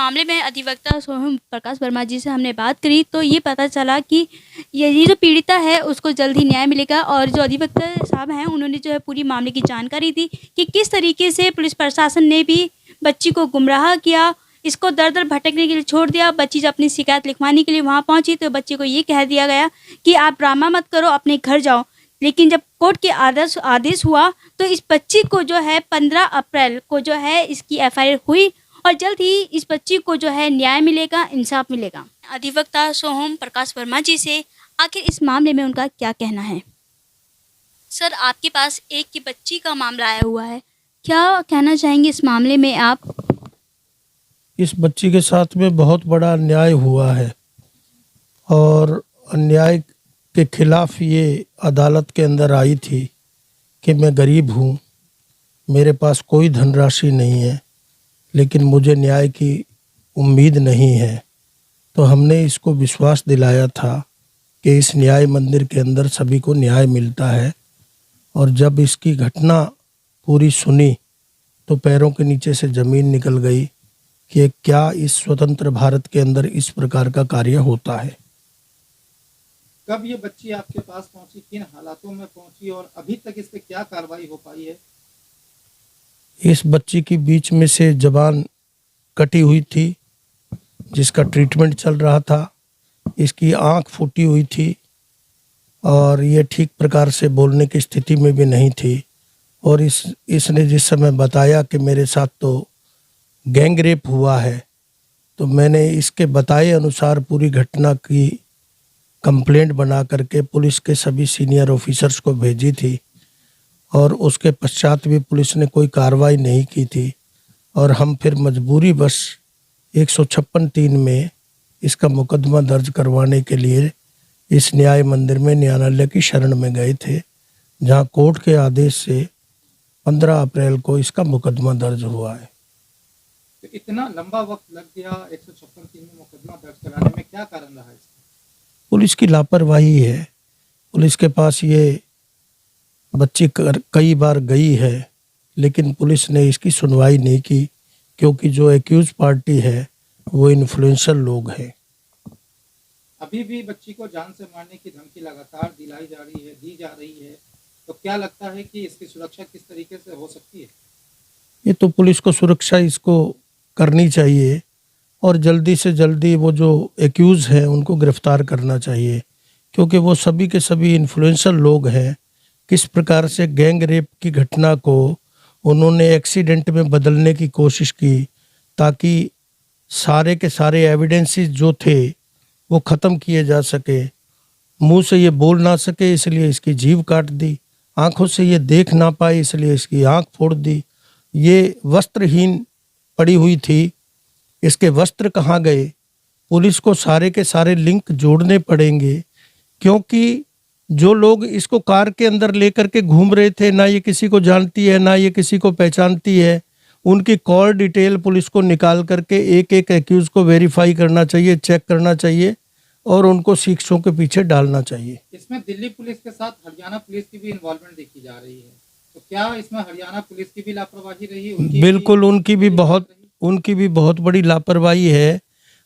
मामले में अधिवक्ता सोहम प्रकाश वर्मा जी से हमने बात करी तो ये पता चला कि ये जो पीड़िता है उसको जल्द ही न्याय मिलेगा। और जो अधिवक्ता साहब हैं उन्होंने जो है पूरी मामले की जानकारी दी कि किस तरीके से पुलिस प्रशासन ने भी बच्ची को गुमराह किया, इसको दर-दर भटकने के लिए छोड़ दिया। बच्ची जब अपनी शिकायत लिखवाने के लिए वहाँ पहुँची तो बच्चे को ये कह दिया गया कि आप ड्रामा मत करो, अपने घर जाओ। लेकिन जब कोर्ट के आदेश हुआ तो इस बच्ची को जो है 15 अप्रैल को जो है इसकी एफआईआर हुई और जल्द ही इस बच्ची को जो है न्याय मिलेगा, इंसाफ मिलेगा। अधिवक्ता सोहम प्रकाश वर्मा जी से आखिर इस मामले में उनका क्या कहना है। सर, आपके पास एक की बच्ची का मामला आया हुआ है, क्या कहना चाहेंगे इस मामले में आप? इस बच्ची के साथ में बहुत बड़ा अन्याय हुआ है और अन्याय के खिलाफ ये अदालत के अंदर आई थी कि मैं गरीब हूँ, मेरे पास कोई धनराशि नहीं है, लेकिन मुझे न्याय की उम्मीद नहीं है। तो हमने इसको विश्वास दिलाया था कि इस न्याय मंदिर के अंदर सभी को न्याय मिलता है। और जब इसकी घटना पूरी सुनी तो पैरों के नीचे से ज़मीन निकल गई कि क्या इस स्वतंत्र भारत के अंदर इस प्रकार का कार्य होता है। कब ये बच्ची आपके पास पहुंची, किन हालातों में पहुंची और अभी तक इस पे क्या कार्रवाई हो पाई है? इस बच्ची की बीच में से जबान कटी हुई थी जिसका ट्रीटमेंट चल रहा था, इसकी आंख फूटी हुई थी और ये ठीक प्रकार से बोलने की स्थिति में भी नहीं थी। और इसने जिस समय बताया कि मेरे साथ तो गैंग रेप हुआ है, तो मैंने इसके बताए अनुसार पूरी घटना की कंप्लेंट बना करके पुलिस के सभी सीनियर ऑफिसर्स को भेजी थी और उसके पश्चात भी पुलिस ने कोई कार्रवाई नहीं की थी। और हम फिर मजबूरी बस 156(3) में इसका मुकदमा दर्ज करवाने के लिए इस न्याय मंदिर में न्यायालय की शरण में गए थे, जहां कोर्ट के आदेश से 15 अप्रैल को इसका मुकदमा दर्ज हुआ है। तो इतना लंबा वक्त लग गया 156(3) में मुकदमा दर्ज कराने में, क्या कारण रहा इसका? पुलिस की लापरवाही है। पुलिस के पास ये बच्ची कई बार गई है, लेकिन पुलिस ने इसकी सुनवाई नहीं की, क्योंकि जो एक्यूज पार्टी है वो इन्फ्लुएंसर लोग हैं। अभी भी बच्ची को जान से मारने की धमकी लगातार दी जा रही है, तो क्या लगता है कि इसकी सुरक्षा किस तरीके से हो सकती है? ये तो पुलिस को सुरक्षा इसको करनी चाहिए और जल्दी से जल्दी वो जो एक्यूज़ हैं उनको गिरफ्तार करना चाहिए, क्योंकि वो सभी के सभी इन्फ्लुएंसर लोग हैं। किस प्रकार से गैंग रेप की घटना को उन्होंने एक्सीडेंट में बदलने की कोशिश की ताकि सारे के सारे एविडेंसेस जो थे वो ख़त्म किए जा सके। मुंह से ये बोल ना सके इसलिए इसकी जीभ काट दी, आंखों से ये देख ना पाए इसलिए इसकी आंख फोड़ दी। ये वस्त्रहीन पड़ी हुई थी, इसके वस्त्र कहाँ गए? पुलिस को सारे के सारे लिंक जोड़ने पड़ेंगे, क्योंकि जो लोग इसको कार के अंदर लेकर के घूम रहे थे, ना ये किसी को जानती है ना ये किसी को पहचानती है। उनकी कॉल डिटेल पुलिस को निकाल करके एक एक एक्यूज को वेरीफाई करना चाहिए, चेक करना चाहिए और उनको शिक्षों के पीछे डालना चाहिए। इसमें दिल्ली पुलिस के साथ हरियाणा पुलिस की भी इन्वॉल्वमेंट देखी जा रही है, तो क्या इसमें हरियाणा पुलिस की भी लापरवाही रही है? बिल्कुल, उनकी भी बहुत बड़ी लापरवाही है।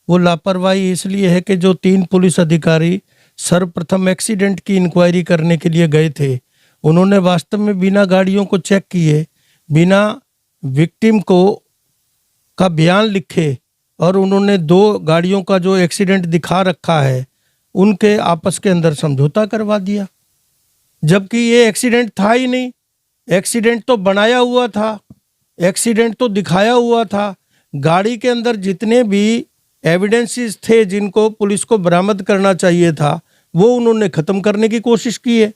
वो लापरवाही इसलिए है कि जो 3 पुलिस अधिकारी सर्वप्रथम एक्सीडेंट की इंक्वायरी करने के लिए गए थे, उन्होंने वास्तव में बिना गाड़ियों को चेक किए, बिना विक्टिम को का बयान लिखे और उन्होंने 2 गाड़ियों का जो एक्सीडेंट दिखा रखा है उनके आपस के अंदर समझौता करवा दिया, जबकि ये एक्सीडेंट था ही नहीं। एक्सीडेंट तो बनाया हुआ था, एक्सीडेंट तो दिखाया हुआ था। गाड़ी के अंदर जितने भी एविडेंसेस थे जिनको पुलिस को बरामद करना चाहिए था वो उन्होंने ख़त्म करने की कोशिश की है।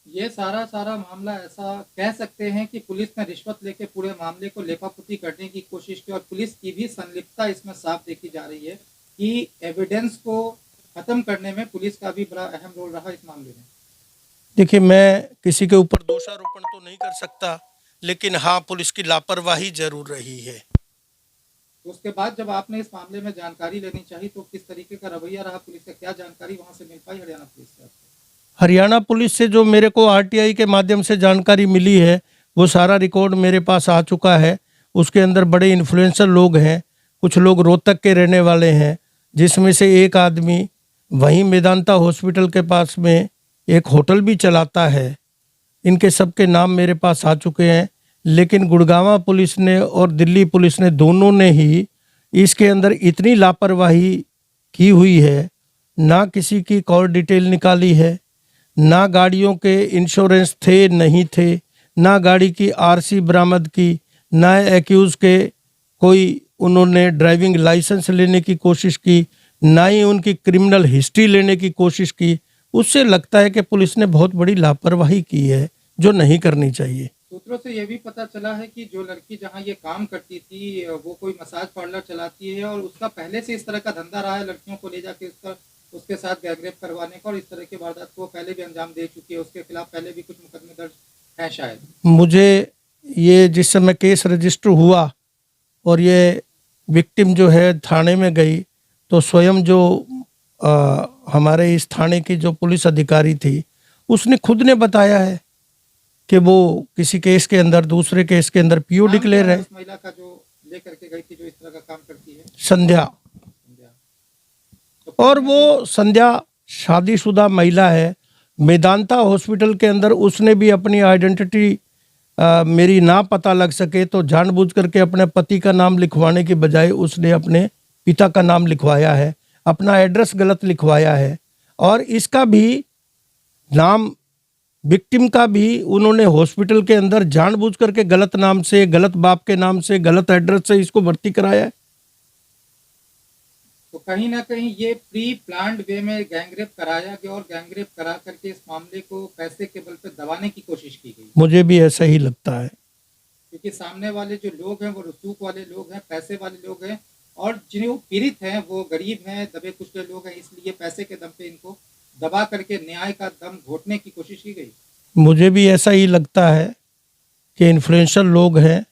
ये सारा मामला ऐसा कह सकते हैं कि पुलिस ने रिश्वत लेके पूरे मामले को लेपापुती करने की कोशिश की और पुलिस की भी संलिप्तता इसमें साफ देखी जा रही है कि एविडेंस को खत्म करने में पुलिस का भी बड़ा अहम रोल रहा इस मामले में। देखिए, मैं किसी के ऊपर दोषारोपण तो नहीं कर सकता, लेकिन हाँ, पुलिस की लापरवाही जरूर रही है। तो उसके बाद जब आपने इस मामले में जानकारी लेनी चाहिए तो किस तरीके का रवैया रहा पुलिस का, क्या जानकारी वहां से मिल पाई हरियाणा पुलिस से? हरियाणा पुलिस से जो मेरे को आरटीआई के माध्यम से जानकारी मिली है वो सारा रिकॉर्ड मेरे पास आ चुका है। उसके अंदर बड़े इन्फ्लुएंसर लोग हैं, कुछ लोग रोहतक के रहने वाले हैं, जिसमें से एक आदमी वहीं मेदांता हॉस्पिटल के पास में एक होटल भी चलाता है। इनके सबके नाम मेरे पास आ चुके हैं, लेकिन गुड़गांव पुलिस ने और दिल्ली पुलिस ने दोनों ने ही इसके अंदर इतनी लापरवाही की हुई है, ना किसी की कॉल डिटेल निकाली है, ना गाड़ियों के इंश्योरेंस थे नहीं थे, ना गाड़ी की आरसी बरामद की, ना एक्यूज के कोई उन्होंने ड्राइविंग लाइसेंस लेने की कोशिश की, ना ही उनकी क्रिमिनल हिस्ट्री लेने की कोशिश की। उससे लगता है कि पुलिस ने बहुत बड़ी लापरवाही की है, जो नहीं करनी चाहिए। सूत्रों से यह भी पता चला है कि जो लड़की जहां ये काम करती थी वो कोई मसाज पार्लर चलाती है और उसका पहले से इस तरह का धंधा रहा है, लड़कियों को ले जाके उसके साथ गैंगरेप करवाने का, और इस तरह की वारदात को पहले भी अंजाम दे चुकी है। उसके खिलाफ पहले भी कुछ मुकदमे दर्ज है शायद। मुझे ये जिस समय केस रजिस्टर हुआ और ये विक्टिम जो है थाने में गई, तो स्वयं जो हमारे इस थाने की जो पुलिस अधिकारी थी, उसने खुद ने बताया है कि वो किसी केस के अंदर, दूसरे केस के अंदर पीओ डिक्लेयर है। उस महिला का जो लेकर के गई थी, जो इस तरह का काम करती है, संध्या। और वो संध्या शादीशुदा महिला है। मेदांता हॉस्पिटल के अंदर उसने भी अपनी आइडेंटिटी मेरी ना पता लग सके तो जानबूझ करके अपने पति का नाम लिखवाने के बजाय उसने अपने पिता का नाम लिखवाया है, अपना एड्रेस गलत लिखवाया है, और इसका भी नाम विक्टिम का भी उन्होंने हॉस्पिटल के अंदर जानबूझ करके गलत नाम से, गलत बाप के नाम से, गलत एड्रेस से इसको भर्ती कराया है। तो कहीं ना कहीं ये प्री प्लान्ड वे में गैंगरेप कराया गया और गैंगरेप करा करके इस मामले को पैसे के बल पे दबाने की कोशिश की गई। मुझे भी ऐसा ही लगता है, क्योंकि सामने वाले जो लोग हैं वो रसूख वाले लोग हैं, पैसे वाले लोग हैं, और जिन्हें पीड़ित हैं वो गरीब हैं, दबे कुचले लोग हैं, इसलिए पैसे के दम पे इनको दबा करके न्याय का दम घोटने की कोशिश की गई। मुझे भी ऐसा ही लगता है कि इन्फ्लुएंसर लोग हैं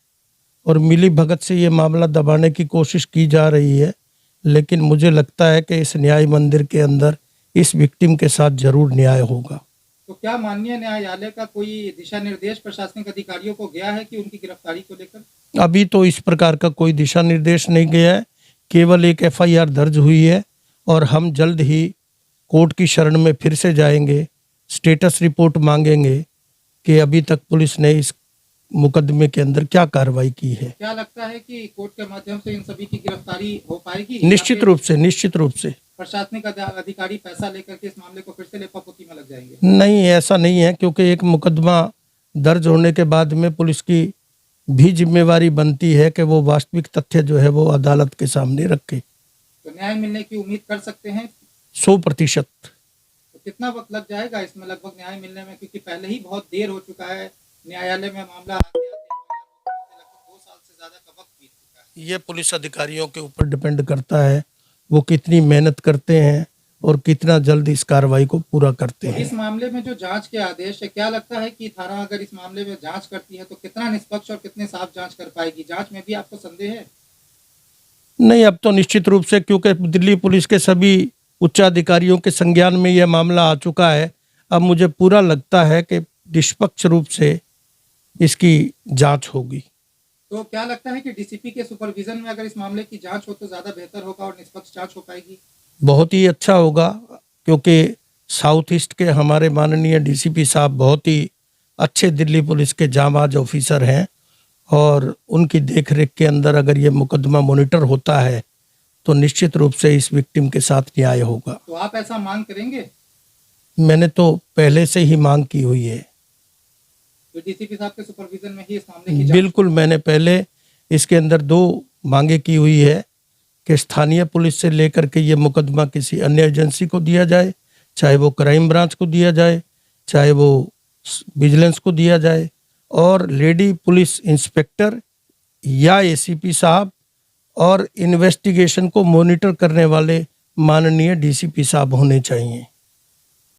और मिली भगत से ये मामला दबाने की कोशिश की जा रही है, लेकिन मुझे लगता है कि इस न्याय मंदिर के अंदर इस विक्टिम के साथ जरूर न्याय होगा। तो क्या माननीय न्यायालय का कोई दिशा निर्देश प्रशासनिक अधिकारियों को गया है कि उनकी गिरफ्तारी को लेकर? अभी तो इस प्रकार का कोई दिशा निर्देश नहीं गया है, केवल एक एफआईआर दर्ज हुई है और हम जल्द ही कोर्ट की शरण में फिर से जाएंगे, स्टेटस रिपोर्ट मांगेंगे कि अभी तक पुलिस ने इस मुकदमे के अंदर क्या कार्रवाई की है। क्या लगता है कि कोर्ट के माध्यम से इन सभी की गिरफ्तारी हो पाएगी? निश्चित रूप से प्रशासनिक अधिकारी पैसा लेकर के इस मामले को फिर से लेपापोती में लग जाएंगे? नहीं, ऐसा नहीं है, क्योंकि एक मुकदमा दर्ज होने के बाद में पुलिस की भी जिम्मेवारी बनती है कि वो वास्तविक तथ्य जो है वो अदालत के सामने रखे। तो न्याय मिलने की उम्मीद कर सकते हैं 100%। तो कितना वक्त लग जाएगा इसमें लगभग न्याय मिलने में, क्योंकि पहले ही बहुत देर हो चुका है न्यायालय में मामला आते आते लगभग 2 साल से ज्यादा का वक्त बीत चुका है। ये पुलिस अधिकारियों के ऊपर डिपेंड करता है, वो कितनी मेहनत करते हैं और कितना जल्द इस कार्रवाई को पूरा करते हैं। इस मामले में जो जांच के आदेश है, क्या लगता है कि थाना अगर इस मामले में जांच करती है तो कितना निष्पक्ष और कितने साफ जांच कर पाएगी? जांच में भी आपको संदेह है? नहीं, अब तो निश्चित रूप से, क्योंकि दिल्ली पुलिस के सभी उच्चाधिकारियों के संज्ञान में यह मामला आ चुका है, अब मुझे पूरा लगता है कि निष्पक्ष रूप से इसकी जांच होगी। तो क्या लगता है कि डीसीपी के सुपरविजन में अगर इस मामले की जांच हो तो ज्यादा बेहतर होगा और निष्पक्ष जांच हो पाएगी? बहुत ही अच्छा होगा, क्योंकि साउथ ईस्ट के हमारे माननीय डीसीपी साहब बहुत ही अच्छे दिल्ली पुलिस के जांबाज ऑफिसर हैं, और उनकी देखरेख के अंदर अगर ये मुकदमा मॉनिटर होता है तो निश्चित रूप से इस विक्टिम के साथ न्याय होगा। तो आप ऐसा मांग करेंगे? मैंने तो पहले से ही मांग की हुई है। तो डीसीपी साहब के सुपरविजन में ही इस मामले की बिल्कुल, मैंने पहले इसके अंदर 2 मांगे की हुई है कि स्थानीय पुलिस से लेकर के ये मुकदमा किसी अन्य एजेंसी को दिया जाए, चाहे वो क्राइम ब्रांच को दिया जाए, चाहे वो विजिलेंस को दिया जाए, और लेडी पुलिस इंस्पेक्टर या एसीपी साहब और इन्वेस्टिगेशन को मॉनिटर करने वाले माननीय डीसीपी साहब होने चाहिए।